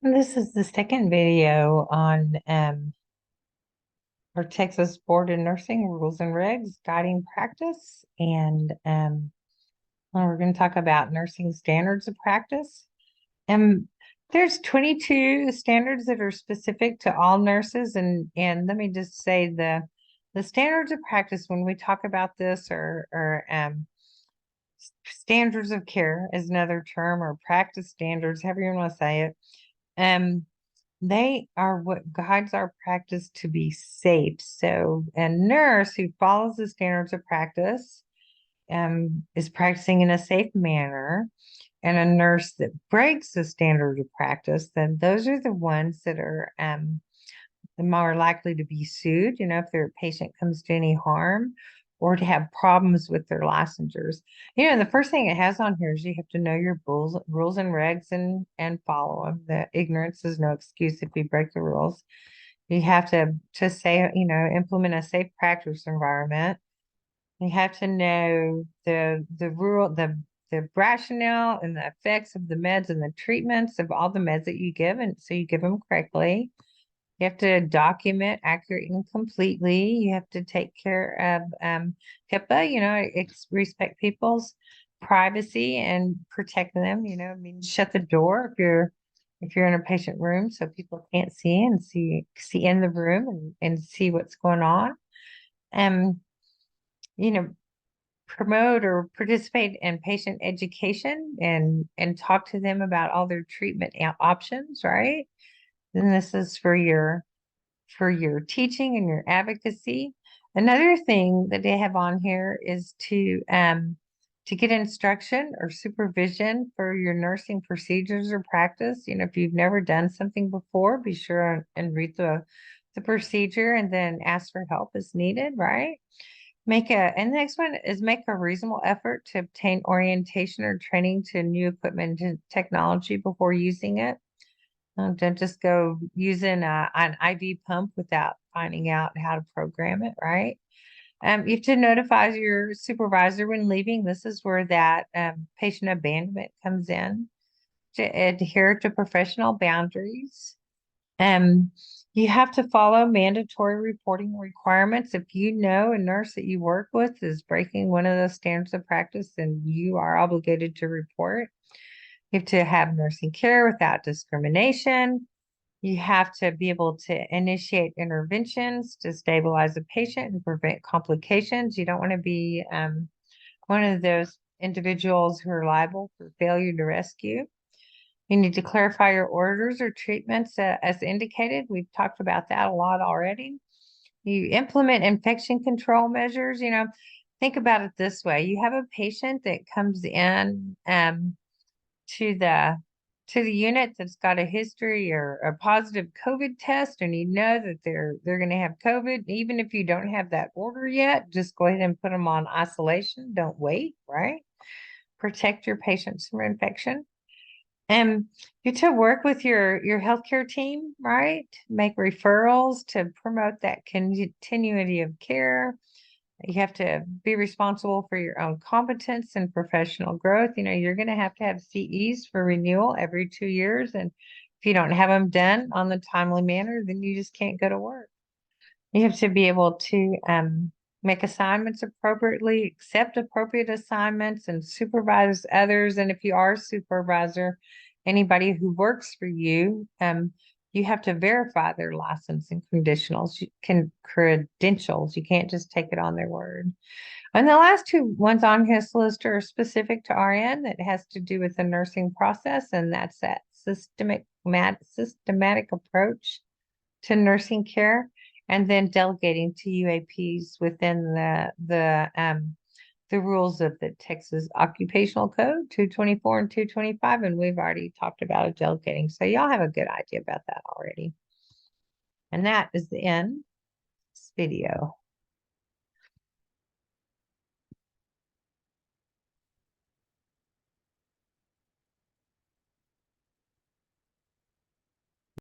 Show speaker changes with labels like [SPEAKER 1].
[SPEAKER 1] This is the second video on our Texas Board of Nursing rules and regs guiding practice. And we're going to talk about nursing standards of practice. And there's 22 standards that are specific to all nurses. And let me just say the standards of practice when we talk about this are standards of care is another term, or practice standards, however you want to say it. Um, they are what guides our practice to be safe. So, a nurse who follows the standards of practice is practicing in a safe manner, and a nurse that breaks the standard of practice, then those are the ones that are more likely to be sued, if their patient comes to any harm or to have problems with their licensures. The first thing it has on here is you have to know your rules and regs and follow them. The ignorance is no excuse if you break the rules. You have to say, implement a safe practice environment. You have to know the rationale and the effects of the meds and the treatments of all the meds that you give, and so you give them correctly. You have to document accurately and completely. You have to take care of HIPAA, respect people's privacy and protect them, shut the door if you're in a patient room so people can't see in the room and see what's going on. Um, you know, promote or participate in patient education and talk to them about all their treatment options, right? Then this is for your teaching and your advocacy. Another thing that they have on here is to get instruction or supervision for your nursing procedures or practice. If you've never done something before, be sure and read the procedure and then ask for help as needed, right? And the next one is make a reasonable effort to obtain orientation or training to new equipment and technology before using it. Don't just go using an IV pump without finding out how to program it, right? You have to notify your supervisor when leaving. This is where that patient abandonment comes in. To adhere to professional boundaries. Um, you have to follow mandatory reporting requirements. If you know a nurse that you work with is breaking one of those standards of practice, then you are obligated to report. You have to have nursing care without discrimination. You have to be able to initiate interventions to stabilize a patient and prevent complications. You don't want to be one of those individuals who are liable for failure to rescue. You need to clarify your orders or treatments as indicated. We've talked about that a lot already. You implement infection control measures. Think about it this way. You have a patient that comes in to the to the unit that's got a history or a positive COVID test, and you know that they're going to have COVID. Even if you don't have that order yet, just go ahead and put them on isolation. Don't wait, right? Protect your patients from infection. And you to work with your healthcare team, right? Make referrals to promote that continuity of care. You have to be responsible for your own competence and professional growth. You're going to have CEs for renewal every 2 years. And if you don't have them done on the timely manner, then you just can't go to work. You have to be able to make assignments appropriately, accept appropriate assignments, and supervise others. And if you are a supervisor, anybody who works for you, you have to verify their license and credentials. You can't just take it on their word. And the last two ones on his list are specific to RN that has to do with the nursing process, and that's that systematic approach to nursing care, and then delegating to UAPs within the rules of the Texas Occupational Code 224 and 225, and we've already talked about it delegating. So y'all have a good idea about that already. And that is the end of this video.